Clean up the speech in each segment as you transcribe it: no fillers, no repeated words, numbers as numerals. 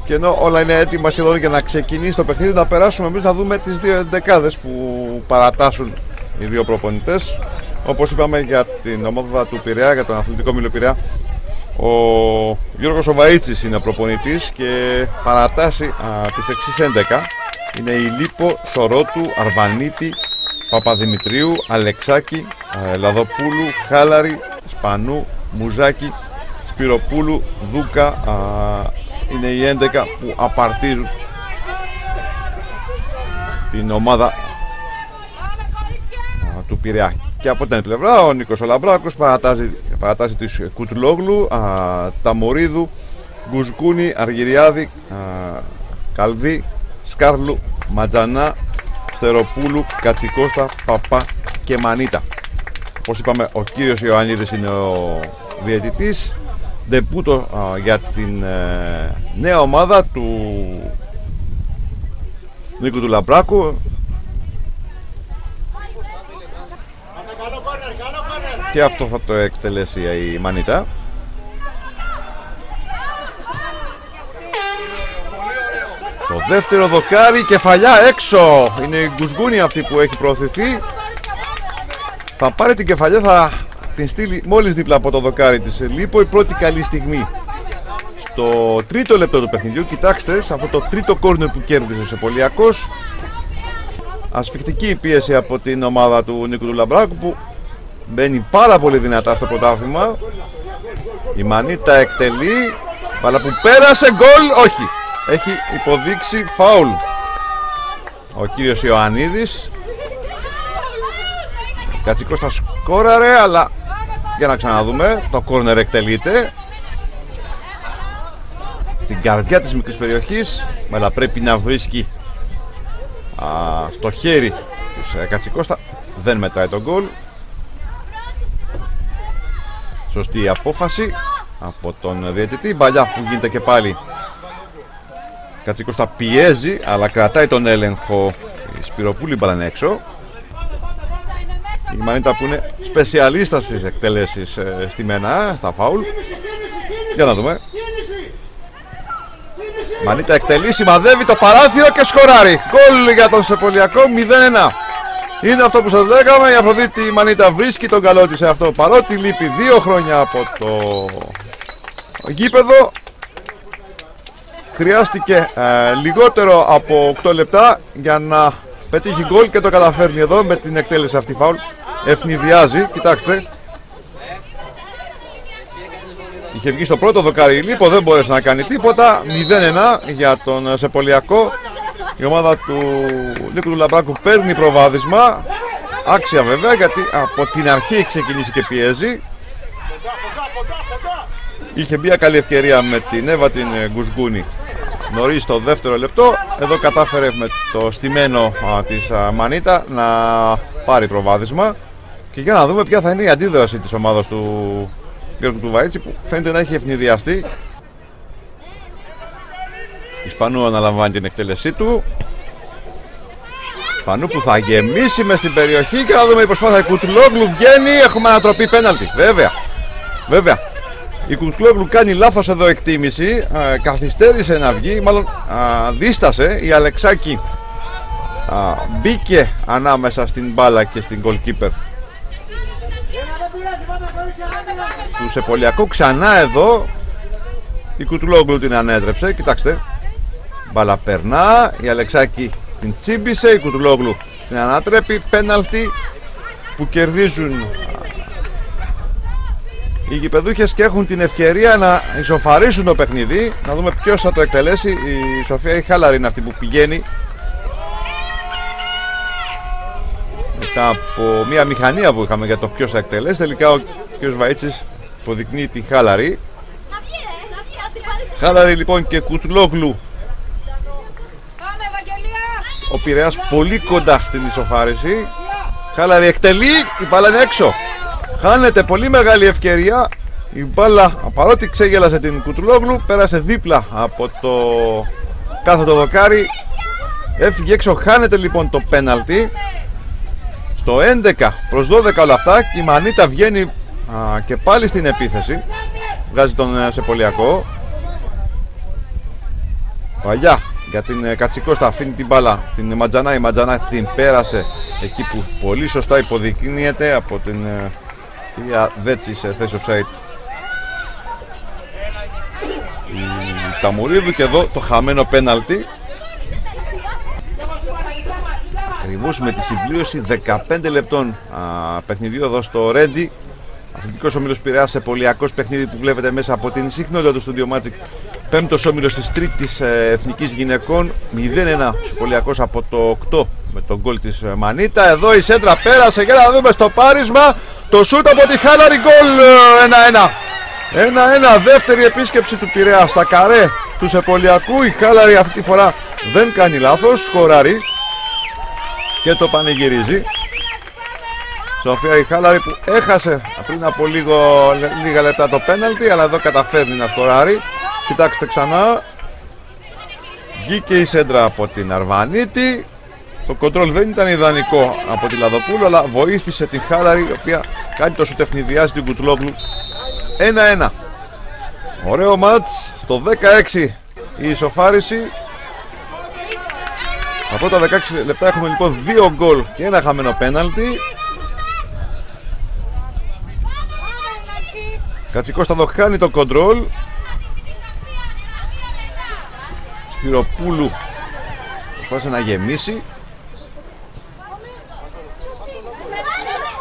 Και ενώ όλα είναι έτοιμα σχεδόν για να ξεκινήσει το παιχνίδι, να περάσουμε εμείς να δούμε τις δύο εντεκάδες που παρατάσσουν οι δύο προπονητές. Όπως είπαμε για την ομάδα του Πειραιά, για τον Αθλητικό Μήλο Πειραιά, ο Γιώργος Βαΐτσης είναι ο προπονητής και παρατάσσει τις εξής 11. Είναι η Λίπο, Σορότου, Αρβανίτη, Παπαδημητρίου, Αλεξάκη, Λαδοπούλου, Χάλαρη, Σπανού, Μουζάκη, Σπυροπούλου, Δούκα. Είναι οι 11 που απαρτίζουν την ομάδα του Πειραιά. Και από την πλευρά ο Νίκος ο Λαμπράκος παρατάσσει τους Κουτουλόγλου, Ταμορίδου, Γκουσκούνη, Αργυριάδη, Καλβί, Σκάρλου, Ματζανά, Στεροπούλου, Κατσικώστα, Παπά και Μανίτα. Όπως είπαμε, ο κύριος Ιωαννίδης είναι ο διαιτητής. Ντεπούτο για την νέα ομάδα του Νίκου του Λαμπράκου. Και αυτό θα το εκτελέσει η Μανίτα. Το δεύτερο δοκάρι, κεφαλιά έξω. Είναι η Γκουσγκούνη αυτή που έχει προωθηθεί. Θα πάρει την κεφαλιά, θα την στείλει μόλις δίπλα από το δοκάρι της Λίπο. Η πρώτη καλή στιγμή στο τρίτο λεπτό του παιχνιδιού. Κοιτάξτε, σε αυτό το τρίτο κόρνερ που κέρδισε ο Σεπολιακός. Ασφικτική η πίεση από την ομάδα του Νίκου του Λαμπράκου, που μπαίνει πάρα πολύ δυνατά στο πρωτάθλημα. Η Μανίτα εκτελεί, αλλά που πέρασε γκολ, όχι. Έχει υποδείξει φάουλ ο κύριος Ιωαννίδης. Κατσικός θα σκόραρε, αλλά για να ξαναδούμε, το κόρνερ εκτελείται στην καρδιά της μικρής περιοχής, αλλά πρέπει να βρίσκει στο χέρι της Κατσικώστα. Δεν μετράει τον γκολ. Σωστή απόφαση από τον διαιτητή. Μπαλιά που γίνεται και πάλι. Κατσικώστα πιέζει, αλλά κρατάει τον έλεγχο. Η Σπυροπούλη μπαλάνε έξω. Η Μανίτα που είναι σπεσιαλίστα στις εκτελέσεις στη Μενά, στα φάουλ. Για να δούμε. Μανίτα εκτελεί, σημαδεύει το παράθυρο και σκοράρει. Γκολ για τον Σεπολιακό, 0-1. Είναι αυτό που σας λέγαμε, η Αφροδίτη Μανίτα βρίσκει τον καλό της σε αυτό. Παρότι λείπει 2 χρόνια από το γήπεδο, χρειάστηκε λιγότερο από 8 λεπτά για να πετύχει γκολ και το καταφέρνει εδώ με την εκτέλεση αυτή φάουλ. Ευνηδιάζει, κοιτάξτε. Είχε βγει στο πρώτο δοκάρι Λίπο, δεν μπόρεσε να κάνει τίποτα. 0-1 για τον Σεπολιακό. Η ομάδα του Νίκου του Λαμπράκου παίρνει προβάδισμα. Άξια βέβαια, γιατί από την αρχή έχει ξεκινήσει και πιέζει. Είχε μια καλή ευκαιρία με την Εύα την Γκουσγκούνη νωρίς στο δεύτερο λεπτό. Εδώ κατάφερε με το στημένο της Μανίτα να πάρει προβάδισμα. Και για να δούμε ποια θα είναι η αντίδραση της ομάδας του Γιώργου του Βαΐτσι, που φαίνεται να έχει ευνηδιαστεί. Η Σπανού αναλαμβάνει την εκτέλεσή του. Σπανού που θα γεμίσει μες στην περιοχή. Και να δούμε η προσπάθεια. Η Κουτουλόγλου βγαίνει. Έχουμε ανατροπή πέναλτι. Βέβαια. Η Κουτουλόγλου κάνει λάθος εδώ εκτίμηση. Καθυστέρησε να βγει. Μάλλον δίστασε. Η Αλεξάκη μπήκε ανάμεσα στην μπάλα και στην goalkeeper του Σεπολιακού. Ξανά εδώ η Κουτουλόγλου την ανέτρεψε. Κοιτάξτε, μπάλα περνά, η Αλεξάκη την τσίμπησε, η Κουτουλόγλου την ανατρέπει. Πέναλτι που κερδίζουν οι γηπεδούχες και έχουν την ευκαιρία να ισοφαρίσουν το παιχνίδι. Να δούμε ποιος θα το εκτελέσει. Η Σοφία η Χάλαρη είναι αυτή που πηγαίνει μετά από μια μηχανία που είχαμε για το ποιος θα εκτελέσει. Τελικά ο κ. Βαΐτσης υποδεικνύει τη Χάλαρη. Χάλαρη λοιπόν και Κουτουλόγλου. Ο Πειραιάς πολύ κοντά στην ισοφάριση. Χάλαρη εκτελεί, η μπάλα είναι έξω. Χάνεται πολύ μεγάλη ευκαιρία. Η μπάλα, παρότι ξεγέλασε την Κουτουλόγλου, πέρασε δίπλα από το κάθετο δοκάρι. Έφυγε έξω, χάνεται λοιπόν το πέναλτι. Στο 11 προς 12 όλα αυτά. Και η Μανίτα βγαίνει και πάλι στην επίθεση. Βγάζει τον Σεπολιακό. Κεφαλιά για την Κατσικώστα, αφήνει την μπάλα στην Ματζανά. Η Ματζανά την πέρασε εκεί που πολύ σωστά υποδεικνύεται από την κυρία Δέτση σε θέση offside η Ταμουρίδου. Και εδώ το χαμένο πέναλτι. Ακριβώς με τη συμπλήρωση 15 λεπτών παιχνιδιού εδώ στο Ρέντι. Αθλητικός Όμιλος Πειραιάς σε πολιακός παιχνίδι που βλέπετε μέσα από την συχνότητα του Studio Magic. Πέμπτος όμιλος της τρίτης εθνικής γυναικών. 0-1 πολιακός από το 8 με τον γκολ της Μανίτα. Εδώ η σέντρα πέρασε για να δούμε στο πάρισμα. Το σούτ από τη Χάλαρη, γκολ. 1-1. 1-1, δεύτερη επίσκεψη του Πειραιά στα καρέ του Σεπολιακού. Η Χάλαρη αυτή τη φορά δεν κάνει λάθος, σκοράρει και το πανηγυρίζει. Σοφία η Χάλαρη που έχασε πριν από λίγα λεπτά το πέναλτι, αλλά εδώ καταφέρνει να σκοράρει. Κοιτάξτε ξανά. Βγήκε η σέντρα από την Αρβανίτη. Το κοντρόλ δεν ήταν ιδανικό από τη Λαδοπούλου, αλλά βοήθησε την Χάλαρη, η οποία κάνει το σουτευνηδιάζει την Κουτλόγλου. 1-1. Ωραίο μάτς. Στο 16 η ισοφάριση. Τα πρώτα 16 λεπτά έχουμε λοιπόν 2 γκολ και ένα χαμένο πέναλτι. Κατσικώστα εδώ χάνει το κοντρόλ. Σπυροπούλου προσπάθησε να γεμίσει.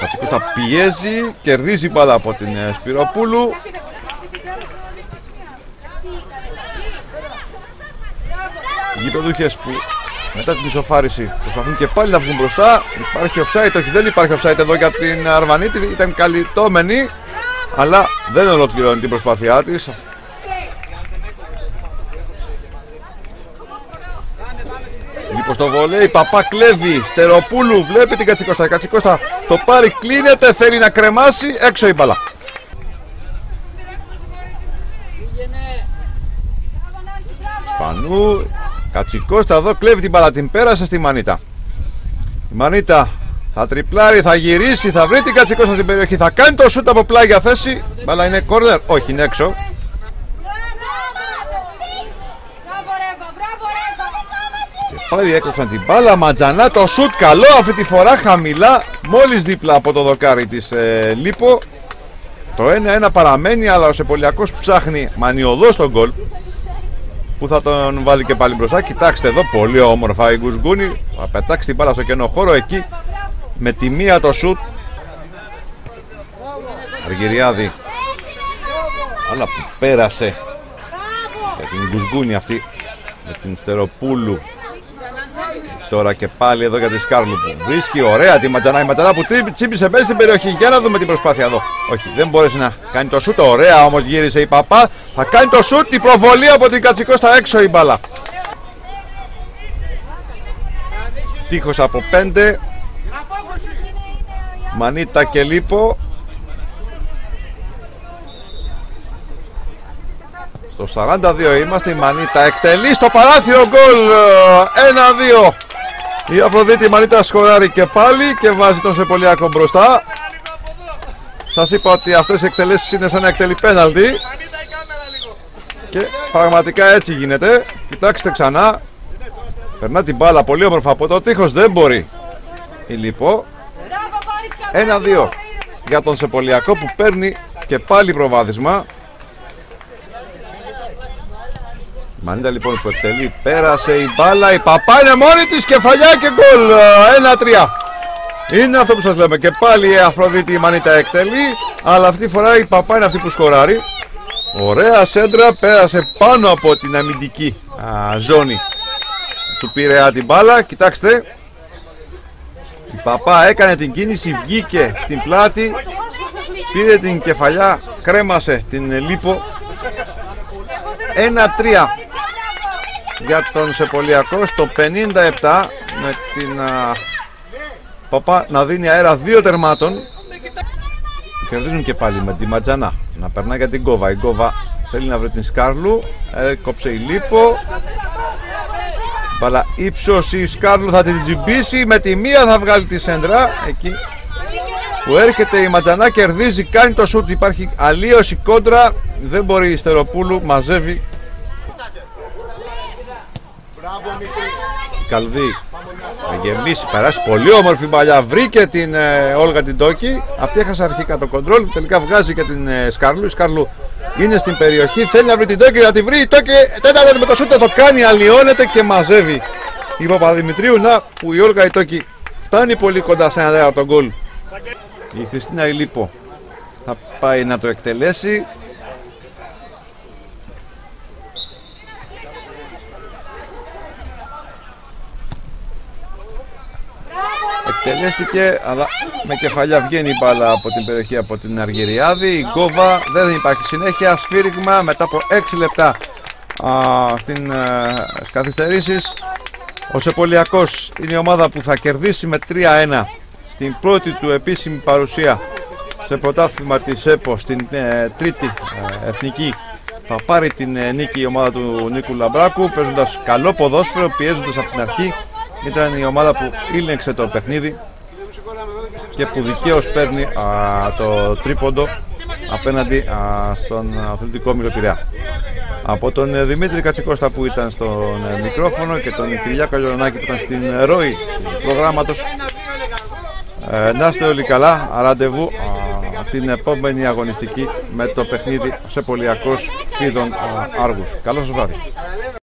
Κατσικώστα πιέζει, κερδίζει μπάλα από την Σπυροπούλου. Οι γηπεδούχες που μετά την ισοφάριση προσπαθούν και πάλι να βγουν μπροστά. Υπάρχει offside, όχι δεν υπάρχει offside εδώ για την Αρβανίτη. Ήταν καλυττόμενη, αλλά δεν ολοκληρώνει την προσπάθειά της. Λοιπόν στο βολέι, Παπά κλέβει, Στεροπούλου βλέπει την Κατσικώστα. Η Κατσικώστα το πάρει, κλείνεται, θέλει να κρεμάσει, έξω η μπάλα. Σπανού, Κατσικώστα εδώ κλέβει την μπάλα, την πέρασε στη Μανίτα. Η Μανίτα θα τριπλάρει, θα γυρίσει, θα βρει την Κατσικώστα στην περιοχή, θα κάνει το σούτ από πλάγια θέση. Μπάλα είναι κόρνερ, όχι είναι έξω. Και πάλι έκλεψαν την μπάλα. Ματζανά, το σούτ καλό αυτή τη φορά, χαμηλά, μόλις δίπλα από το δοκάρι της Λίπο. Το 1-1 παραμένει, αλλά ο Σεπολιακός ψάχνει μανιωδώς τον γκολ που θα τον βάλει και πάλι μπροστά. Κοιτάξτε εδώ, πολύ όμορφα η Γκουσγκούνη. Θα πετάξει την μπάλα στο κενό χώρο εκεί με τη μία το σούτ. Αργυριάδη, αλλά που πέρασε για την Γκουσγκούνη αυτή με την Στεροπούλου. Τώρα και πάλι εδώ για τη Σκάρλου που βρίσκει ωραία τη Ματζανά. Η Ματζανά που τσίπησε μέσα στην περιοχή. Για να δούμε την προσπάθεια εδώ. Όχι, δεν μπόρεσε να κάνει το σούτ. Ωραία όμως γύρισε η Παπά. Θα κάνει το σούτ. Η προβολή από την Κατσικώστα, έξω η μπάλα. Τείχος από 5. Μανίτα και Λίπο. Στο 42 είμαστε. Η Μανίτα εκτελεί στο παράθυρο, γκολ. 1-2. Η Αφροδίτη Μανίτα σκοράρει και πάλι και βάζει τον Σεπολιακό μπροστά. Σας είπα ότι αυτές οι εκτελέσεις είναι σαν να εκτελεί πέναλτι. Και πραγματικά έτσι γίνεται. Κοιτάξτε ξανά. Περνά την μπάλα πολύ όμορφα από το τείχος. Δεν μπορεί η Λίπο. 1-2 για τον Σεπολιακό που παίρνει και πάλι προβάδισμα. Μανίτα λοιπόν που εκτελεί, πέρασε η μπάλα, η Παπά είναι μόνη της, κεφαλιά και γκολ. 1-3. Είναι αυτό που σας λέμε, και πάλι η Αφροδίτη η Μανίτα εκτελεί, αλλά αυτή τη φορά η Παπά είναι αυτή που σκοράρει. Ωραία σέντρα, πέρασε πάνω από την αμυντική ζώνη του Πειραιά την μπάλα. Κοιτάξτε, η Παπά έκανε την κίνηση, βγήκε στην πλάτη, πήρε την κεφαλιά, κρέμασε την Λίπο. 1-3 για τον Σεπολιακό στο 57, με την Παπά να δίνει αέρα 2 τερμάτων. Κερδίζουν και πάλι με τη Ματζανά να περνά για την Γκόβα. Η Γκόβα θέλει να βρει την Σκάρλου, έκοψε η Λίπο. Μπαλά ύψος, η Σκάρλου θα την τζιμπήσει, με τη μία θα βγάλει τη σέντρα. Εκεί που έρχεται η Ματζανά, κερδίζει, κάνει το σούτ, υπάρχει αλλίωση κόντρα, δεν μπορεί η Στεροπούλου, μαζεύει. Καλδί θα γεμίσει, περάσει πολύ όμορφη μπαλιά. Βρήκε την Όλγα την Τόκη. Αυτή έχασε αρχικά το κοντρόλ. Τελικά βγάζει και την Σκάρλου. Η Σκάρλου είναι στην περιοχή. Θέλει να βρει την Τόκη, να τη βρει. Η Τόκη τέταρτη με το σούτ, το κάνει. Αλλοιώνεται και μαζεύει η Παπαδημητρίου. Να που η Όλγα η Τόκη φτάνει πολύ κοντά σε ένα τέταρτο γκολ. Η Χριστίνα Ηλίπο θα πάει να το εκτελέσει. Εκτελέστηκε, αλλά με κεφαλιά βγαίνει η μπάλα από την περιοχή από την Αργυριάδη. Η Γκόβα, δεν υπάρχει συνέχεια. Σφύριγμα μετά από 6 λεπτά στην καθυστερήσεις. Ο Σεπολιακός είναι η ομάδα που θα κερδίσει με 3-1 στην πρώτη του επίσημη παρουσία σε πρωτάθλημα της ΕΠΟ, στην τρίτη εθνική. Θα πάρει την νίκη η ομάδα του Νίκου Λαμπράκου, παίζοντας καλό ποδόσφαιρο, πιέζοντας από την αρχή. Ήταν η ομάδα που ήλεγξε το παιχνίδι και που δικαίως παίρνει το τρίποντο απέναντι στον Αθλητικό Όμιλο Πειραιά. Από τον Δημήτρη Κατσικώστα που ήταν στον μικρόφωνο και τον Κυριάκο Λιονάκη που ήταν στην ροή του προγράμματος, να είστε όλοι καλά. Ραντεβού την επόμενη αγωνιστική με το παιχνίδι Σεπολιακός Φίδων Άργους. Καλό σας βράδυ.